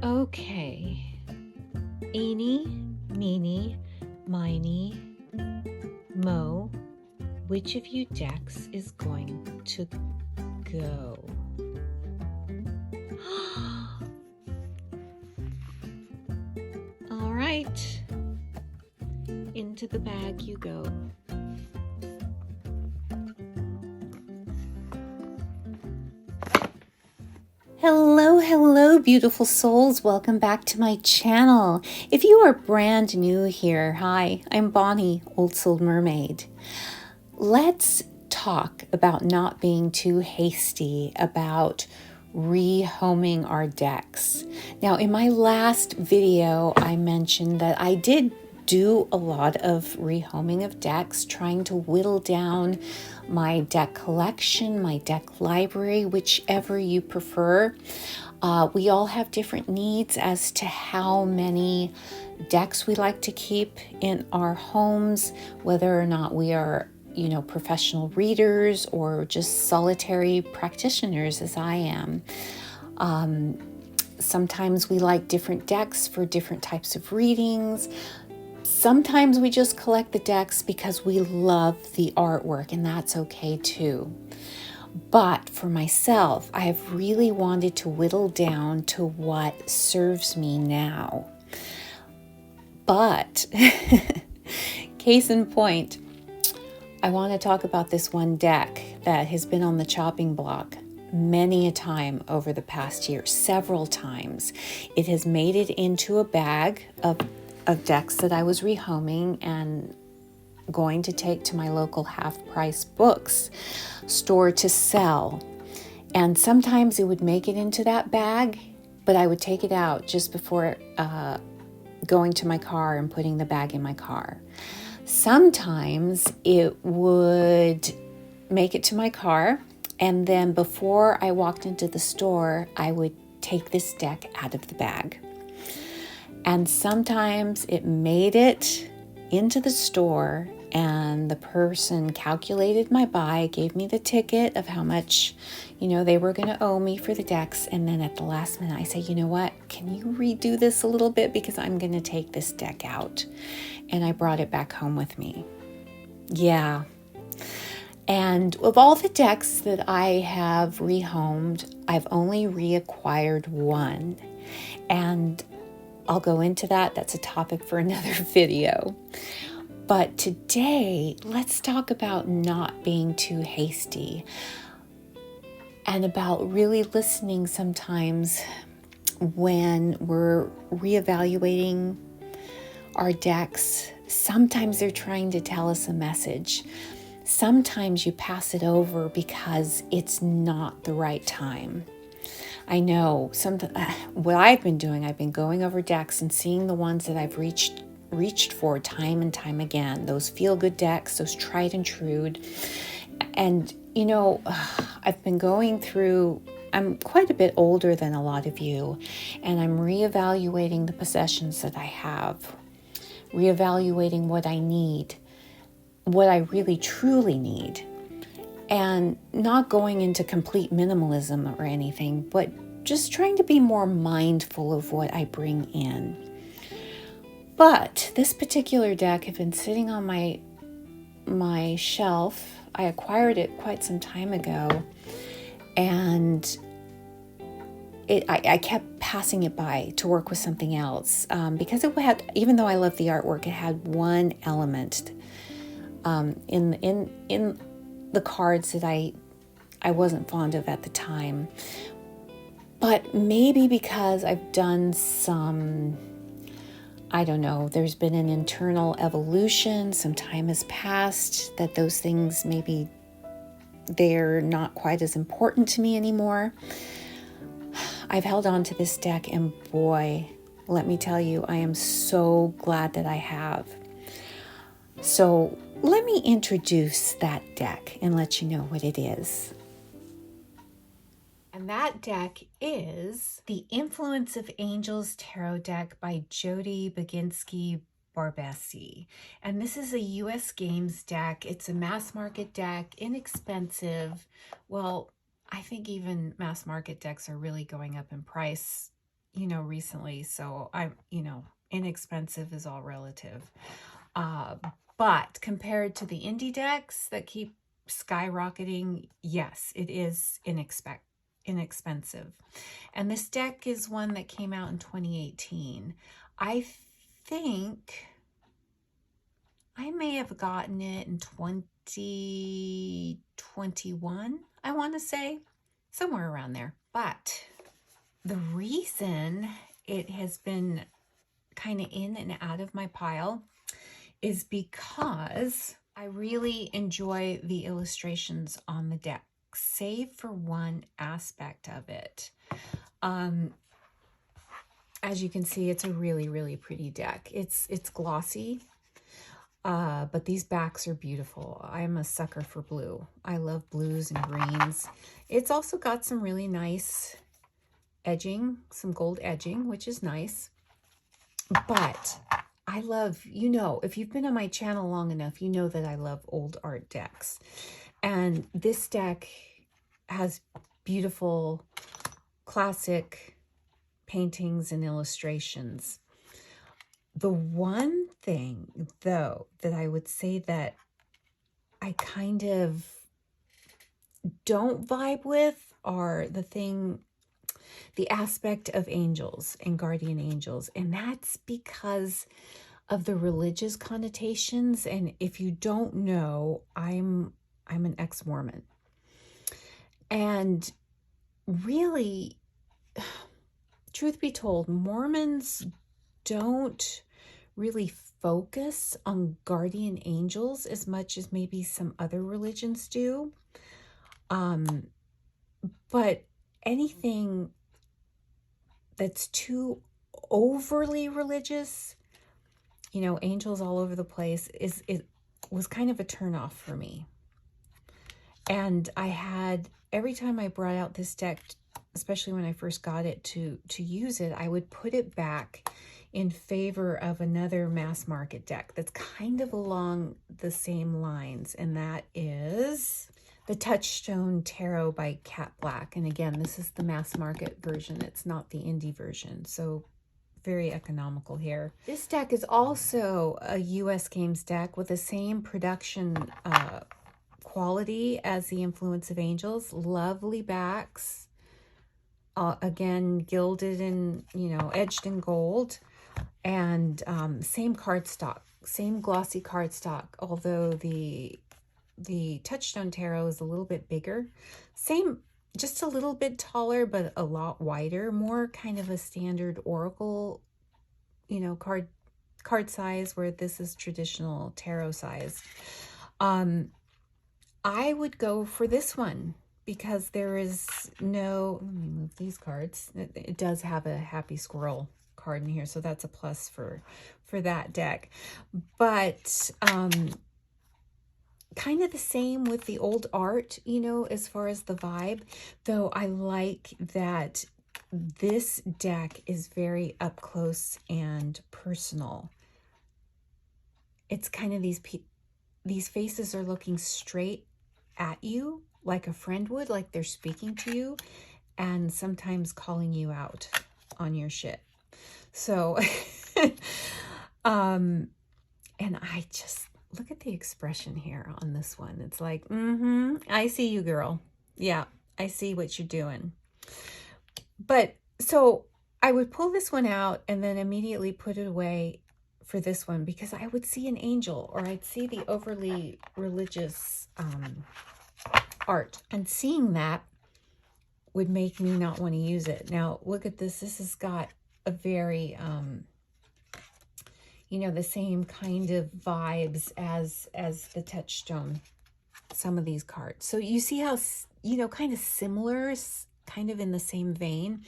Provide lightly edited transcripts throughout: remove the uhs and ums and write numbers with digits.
Okay. Eeny, meeny, miny, mo. Which of you decks is going to go? All right. Into the bag you go. Hello, beautiful souls. Welcome back to my channel. If you are brand new here, hi, I'm Bonnie, Old Soul Mermaid. Let's talk about not being too hasty about rehoming our decks. Now, in my last video, I mentioned that I did do a lot of rehoming of decks, trying to whittle down my deck collection, my deck library, whichever you prefer. We all have different needs as to how many decks we like to keep in our homes, whether or not we are professional readers or just solitary practitioners as I am. Sometimes we like different decks for different types of readings. Sometimes we just collect the decks because we love the artwork, and that's okay too. But for myself, I have really wanted to whittle down to what serves me now. But case in point, I want to talk about this one deck that has been on the chopping block many a time over the past year, several times. It has made it into a bag of decks that I was rehoming and going to take to my local half-price books store to sell. And sometimes it would make it into that bag, but I would take it out just before going to my car and putting the bag in my car. Sometimes it would make it to my car, and then before I walked into the store, I would take this deck out of the bag. And sometimes it made it into the store and the person calculated my buy, gave me the ticket of how much, they were going to owe me for the decks. And then at the last minute, I say, you know what, can you redo this a little bit because I'm going to take this deck out. And I brought it back home with me. Yeah. And of all the decks that I have rehomed, I've only reacquired one. And I'll go into that. That's a topic for another video. But today, let's talk about not being too hasty and about really listening sometimes when we're reevaluating our decks. Sometimes they're trying to tell us a message. Sometimes you pass it over because it's not the right time. I know what I've been doing, I've been going over decks and seeing the ones that I've reached for time and time again, those feel-good decks, those tried and true. And, I've been going through, I'm quite a bit older than a lot of you, and I'm reevaluating the possessions that I have, reevaluating what I need, what I really truly need. And not going into complete minimalism or anything, but just trying to be more mindful of what I bring in. But this particular deck had been sitting on my shelf. I acquired it quite some time ago, and I kept passing it by to work with something else because it had, even though I love the artwork, it had one element in the cards that I wasn't fond of at the time. But maybe because I've done some, I don't know, there's been an internal evolution, some time has passed, that those things maybe they're not quite as important to me anymore. I've held on to this deck, and boy, let me tell you, I am so glad that I have. So let me introduce that deck and let you know what it is. And that deck is the Influence of Angels Tarot deck by Jody Baginski Barbesi. And this is a US Games deck. It's a mass market deck, inexpensive. Well, I think even mass market decks are really going up in price recently. So inexpensive is all relative. But compared to the indie decks that keep skyrocketing, yes, it is inexpensive. And this deck is one that came out in 2018. I think I may have gotten it in 2021, I want to say, somewhere around there. But the reason it has been kind of in and out of my pile is because I really enjoy the illustrations on the deck, save for one aspect of it. As you can see, it's a really, really pretty deck. It's glossy, but these backs are beautiful. I'm a sucker for blue. I love blues and greens. It's also got some really nice edging, some gold edging, which is nice. But I love, if you've been on my channel long enough, you know that I love old art decks. And this deck has beautiful classic paintings and illustrations. The one thing, though, that I would say that I kind of don't vibe with are the aspect of angels and guardian angels. And that's because of the religious connotations. And if you don't know, I'm an ex-Mormon. And really, truth be told, Mormons don't really focus on guardian angels as much as maybe some other religions do. But anything that's too overly religious, angels all over the place, it was kind of a turnoff for me. And I had, every time I brought out this deck, especially when I first got it to use it, I would put it back in favor of another mass market deck that's kind of along the same lines, and that is the Touchstone Tarot by Cat Black. And again, this is the mass market version. It's not the indie version, so very economical here. This deck is also a US Games deck with the same production quality as the Influence of Angels. Lovely backs. Again, gilded and, edged in gold. And same cardstock, same glossy cardstock, although the Touchstone Tarot is a little bit bigger. Same, just a little bit taller, but a lot wider, more kind of a standard oracle, card size, where this is traditional tarot size. I would go for this one because there is no, let me move these cards. It does have a happy squirrel card in here, so that's a plus for that deck. But kind of the same with the old art, as far as the vibe, though I like that this deck is very up close and personal. It's kind of these faces are looking straight at you like a friend would, like they're speaking to you, and sometimes calling you out on your shit. So, and I just, look at the expression here on this one. It's like, I see you, girl. Yeah, I see what you're doing. But so I would pull this one out and then immediately put it away for this one, because I would see an angel, or I'd see the overly religious art, and seeing that would make me not want to use it. Now look at this. This has got a very the same kind of vibes as the Touchstone, some of these cards. So you see how kind of similar, kind of in the same vein.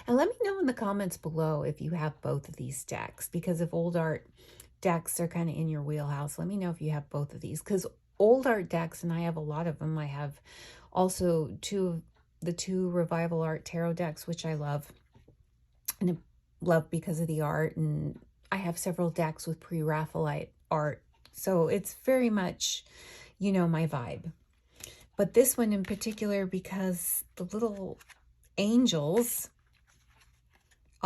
And let me know in the comments below if you have both of these decks, because if old art decks are kind of in your wheelhouse, let me know if you have both of these, because old art decks, and I have a lot of them. I have also the two revival art tarot decks, which I love, and I love because of the art, and I have several decks with pre-Raphaelite art, so it's very much my vibe. But this one in particular, because the little angels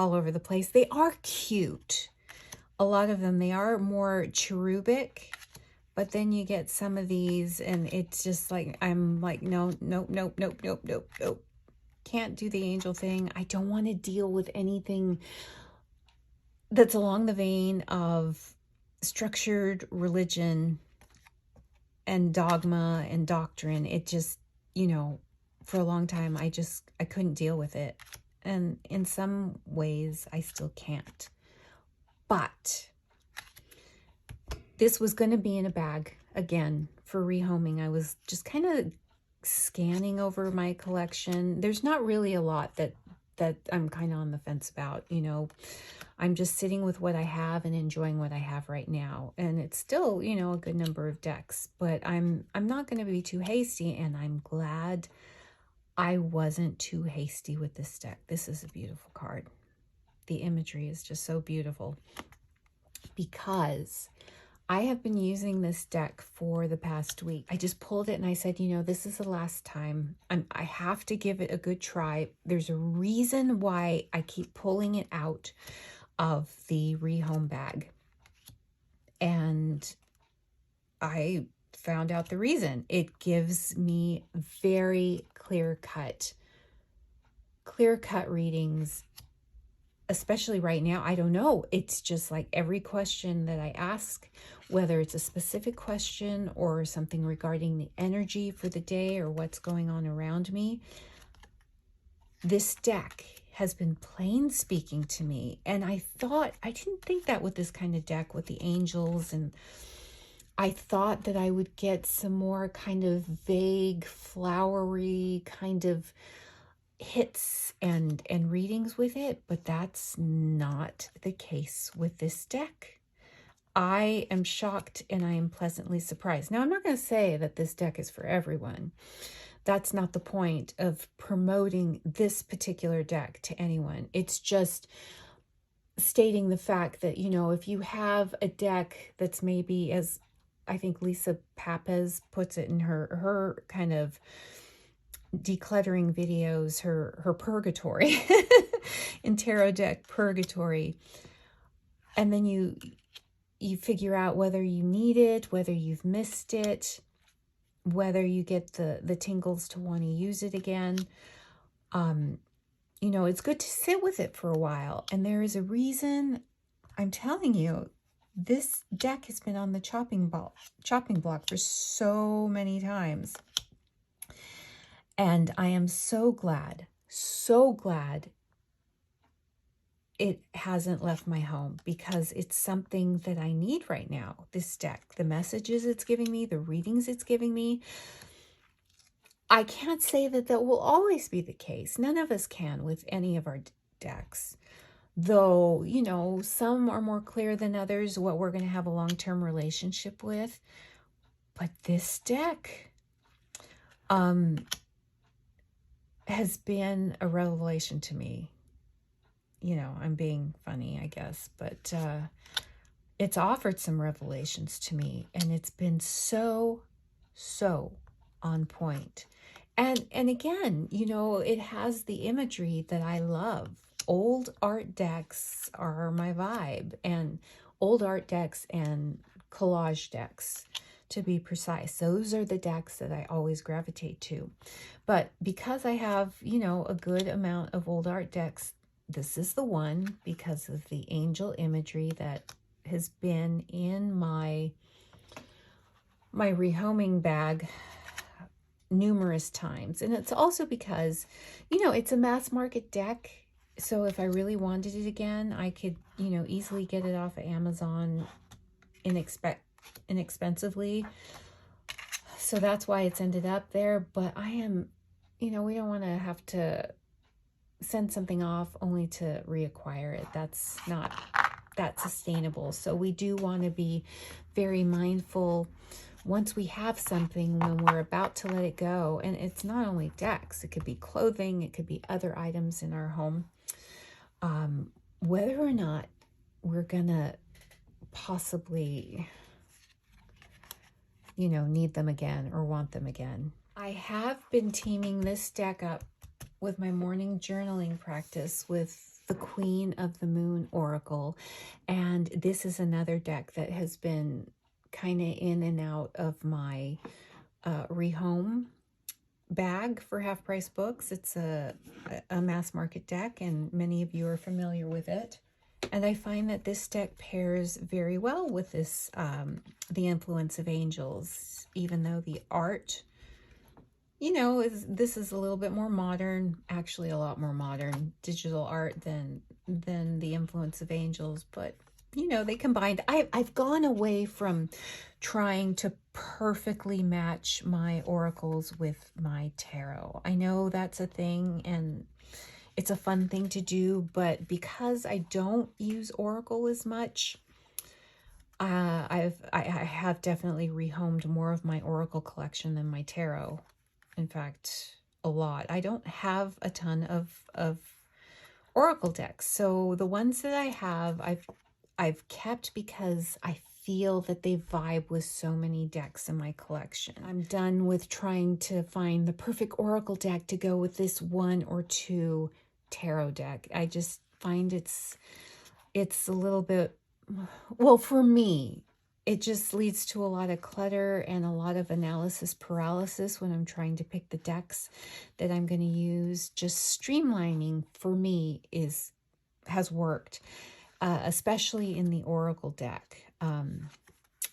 all over the place. They are cute. A lot of them, they are more cherubic, but then you get some of these and it's just like, I'm like, no, nope, nope, nope, nope, nope, nope. Can't do the angel thing. I don't want to deal with anything that's along the vein of structured religion and dogma and doctrine. It just, for a long time, I couldn't deal with it. And in some ways, I still can't. But this was going to be in a bag again for rehoming. I was just kind of scanning over my collection. There's not really a lot that I'm kind of on the fence about, I'm just sitting with what I have and enjoying what I have right now. And it's still, a good number of decks, but I'm not going to be too hasty, and I'm glad I wasn't too hasty with this deck. This is a beautiful card. The imagery is just so beautiful, because I have been using this deck for the past week. I just pulled it and I said, this is the last time. I have to give it a good try. There's a reason why I keep pulling it out of the rehome bag. And I found out the reason. It gives me very clear-cut readings. Especially right now, I don't know. It's just like every question that I ask, whether it's a specific question or something regarding the energy for the day or what's going on around me, this deck has been plain speaking to me. And I didn't think that with this kind of deck with the angels, and I thought that I would get some more kind of vague, flowery kind of hits and readings with it, but that's not the case with this deck. I am shocked and I am pleasantly surprised. Now, I'm not going to say that this deck is for everyone. That's not the point of promoting this particular deck to anyone. It's just stating the fact that, if you have a deck that's maybe, as I think Lisa Papez puts it in her kind of decluttering videos, her purgatory in tarot deck purgatory, and then you figure out whether you need it, whether you've missed it, whether you get the tingles to want to use it again. It's good to sit with it for a while, and there is a reason. I'm telling you, this deck has been on the chopping block for so many times. And I am so glad it hasn't left my home, because it's something that I need right now. This deck, the messages it's giving me, the readings it's giving me. I can't say that will always be the case. None of us can with any of our decks. Though, some are more clear than others what we're going to have a long-term relationship with. But this deck, has been a revelation to me. I'm being funny, I guess, but it's offered some revelations to me, and it's been so on point. And again, it has the imagery that I love. Old art decks are my vibe, and old art decks and collage decks, to be precise. Those are the decks that I always gravitate to. But because I have, a good amount of old art decks, this is the one, because of the angel imagery that has been in my rehoming bag numerous times. And it's also because, it's a mass market deck. So if I really wanted it again, I could, easily get it off of Amazon inexpensively. So that's why it's ended up there. But I am, we don't want to have to send something off only to reacquire it. That's not that sustainable. So we do want to be very mindful once we have something, when we're about to let it go. And it's not only decks, it could be clothing, it could be other items in our home, whether or not we're gonna possibly, need them again or want them again. I have been teaming this deck up with my morning journaling practice with the Queen of the Moon Oracle. And this is another deck that has been kind of in and out of my rehome bag for Half Price Books. It's a mass market deck, and many of you are familiar with it. And I find that this deck pairs very well with this, The Influence of Angels, even though the art, you know, this is a little bit more modern, actually a lot more modern digital art than The Influence of Angels, but you know, they combined. I've gone away from trying to perfectly match my oracles with my tarot. I know that's a thing and it's a fun thing to do, but because I don't use oracle as much, I have definitely rehomed more of my oracle collection than my tarot. In fact, a lot. I don't have a ton of oracle decks, so the ones that I have, I've kept because I feel that they vibe with so many decks in my collection. I'm done with trying to find the perfect oracle deck to go with this one or two tarot deck. I just find it's a little bit, well, for me, it just leads to a lot of clutter and a lot of analysis paralysis when I'm trying to pick the decks that I'm going to use. Just streamlining for me has worked, especially in the oracle deck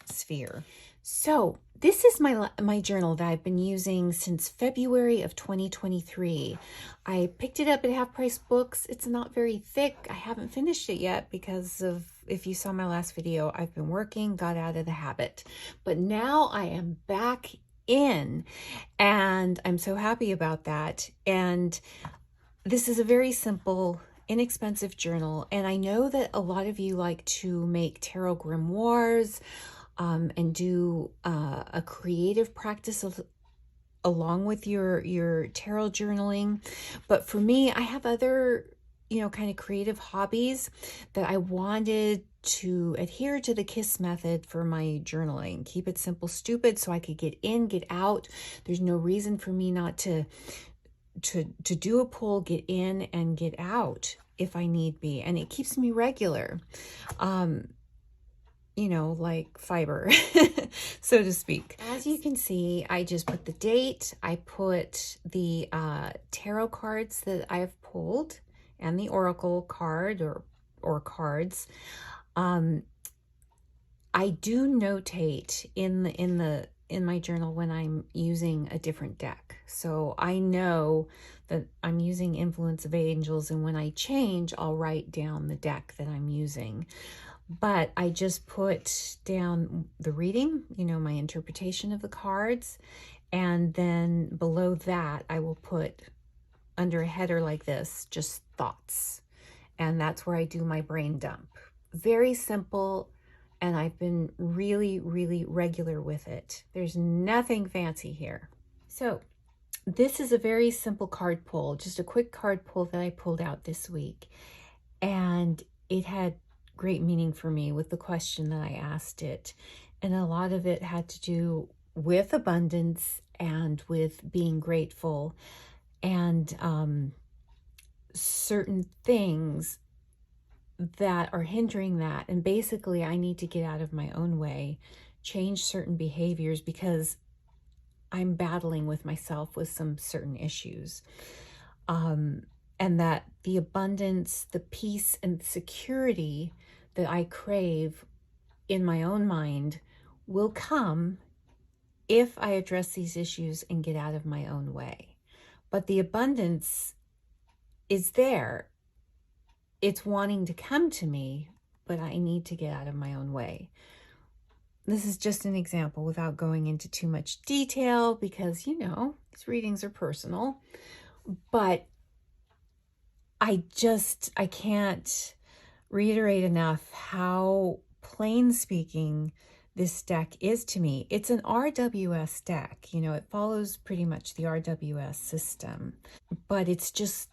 sphere. So this is my journal that I've been using since February of 2023. I picked it up at Half Price Books. It's not very thick. I haven't finished it yet because of, if you saw my last video, I've been working, got out of the habit. But now I am back in, and I'm so happy about that. And this is a very simple, inexpensive journal. And I know that a lot of you like to make tarot grimoires, and do a creative practice along with your tarot journaling. But for me, I have other, you know, kind of creative hobbies that I wanted to adhere to the KISS method for my journaling. Keep it simple, stupid, so I could get in, get out. There's no reason for me not to do a pull, get in and get out if I need be. And it keeps me regular. You know, like fiber, so to speak. As you can see, I just put the date, I put the tarot cards that I've pulled and the oracle card or cards. I do notate in my journal when I'm using a different deck. So I know that I'm using Influence of Angels, and when I change, I'll write down the deck that I'm using. But I just put down the reading, you know, my interpretation of the cards. And then below that, I will put under a header like this, just thoughts. And that's where I do my brain dump. Very simple. And I've been really, really regular with it. There's nothing fancy here. So this is a very simple card pull, just a quick card pull that I pulled out this week. And it had great meaning for me with the question that I asked it. And a lot of it had to do with abundance and with being grateful and certain things that are hindering that. And basically, I need to get out of my own way, change certain behaviors because I'm battling with myself with some certain issues. And that the abundance, the peace and security that I crave in my own mind will come if I address these issues and get out of my own way. But the abundance is there. It's wanting to come to me, but I need to get out of my own way. This is just an example without going into too much detail because, you know, these readings are personal. But I can't reiterate enough how plain speaking this deck is to me. It's an RWS deck. You know, it follows pretty much the RWS system, but it's just,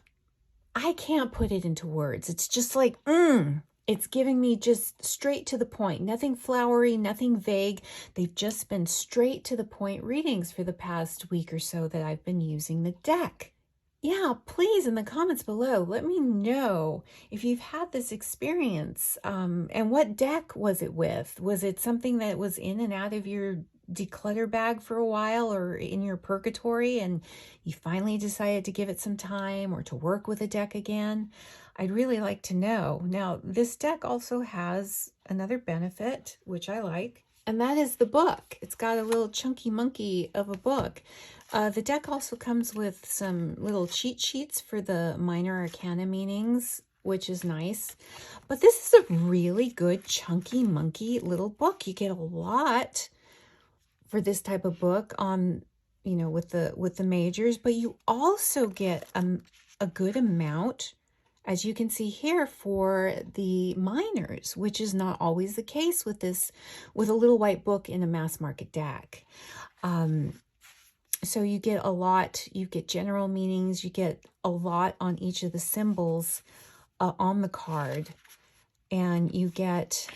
I can't put it into words. It's just like, it's giving me just straight to the point, nothing flowery, nothing vague. They've just been straight to the point readings for the past week or so that I've been using the deck. Yeah, please, in the comments below, let me know if you've had this experience. And what deck was it with? Was it something that was in and out of your declutter bag for a while, or in your purgatory, and you finally decided to give it some time or to work with a deck again? I'd really like to know. Now, this deck also has another benefit, which I like, and that is the book. It's got a little chunky monkey of a book. The deck also comes with some little cheat sheets for the minor arcana meanings, which is nice. But this is a really good chunky monkey little book. You get a lot for this type of book on, with the majors, but you also get a good amount, as you can see here, for the minors, which is not always the case with with a little white book in a mass market deck. So you get a lot, you get general meanings, you get a lot on each of the symbols on the card, and you get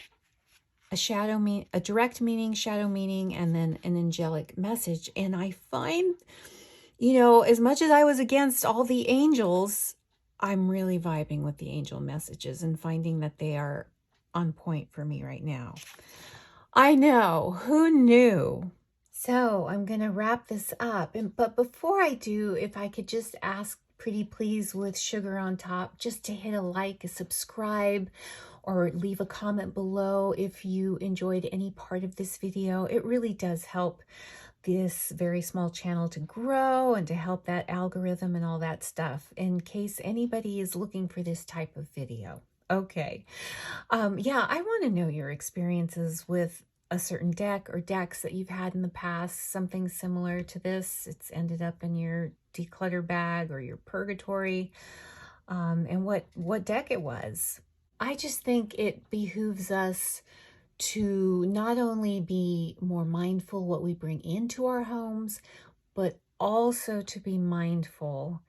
a direct meaning, shadow meaning, and then an angelic message. And I find, as much as I was against all the angels, I'm really vibing with the angel messages and finding that they are on point for me right now. I know, who knew? So I'm going to wrap this up. But before I do, if I could just ask pretty please with sugar on top, just to hit a like, a subscribe, or leave a comment below if you enjoyed any part of this video. It really does help this very small channel to grow and to help that algorithm and all that stuff, in case anybody is looking for this type of video. Okay. Yeah, I want to know your experiences with a certain deck or decks that you've had in the past, something similar to this. It's ended up in your declutter bag or your purgatory, and what deck it was. I just think it behooves us to not only be more mindful what we bring into our homes, but also to be mindful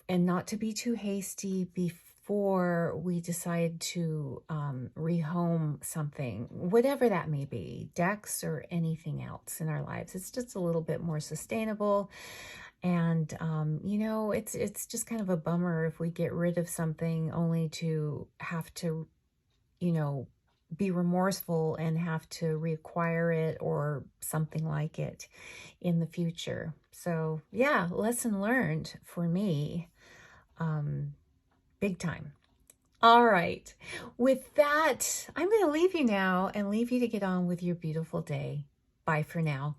and not to be too hasty before we decide to rehome something, whatever that may be, decks or anything else in our lives. It's just a little bit more sustainable. And, it's just kind of a bummer if we get rid of something only to have to, be remorseful and have to reacquire it or something like it in the future. So yeah, lesson learned for me, big time. All right. With that, I'm going to leave you now and leave you to get on with your beautiful day. Bye for now.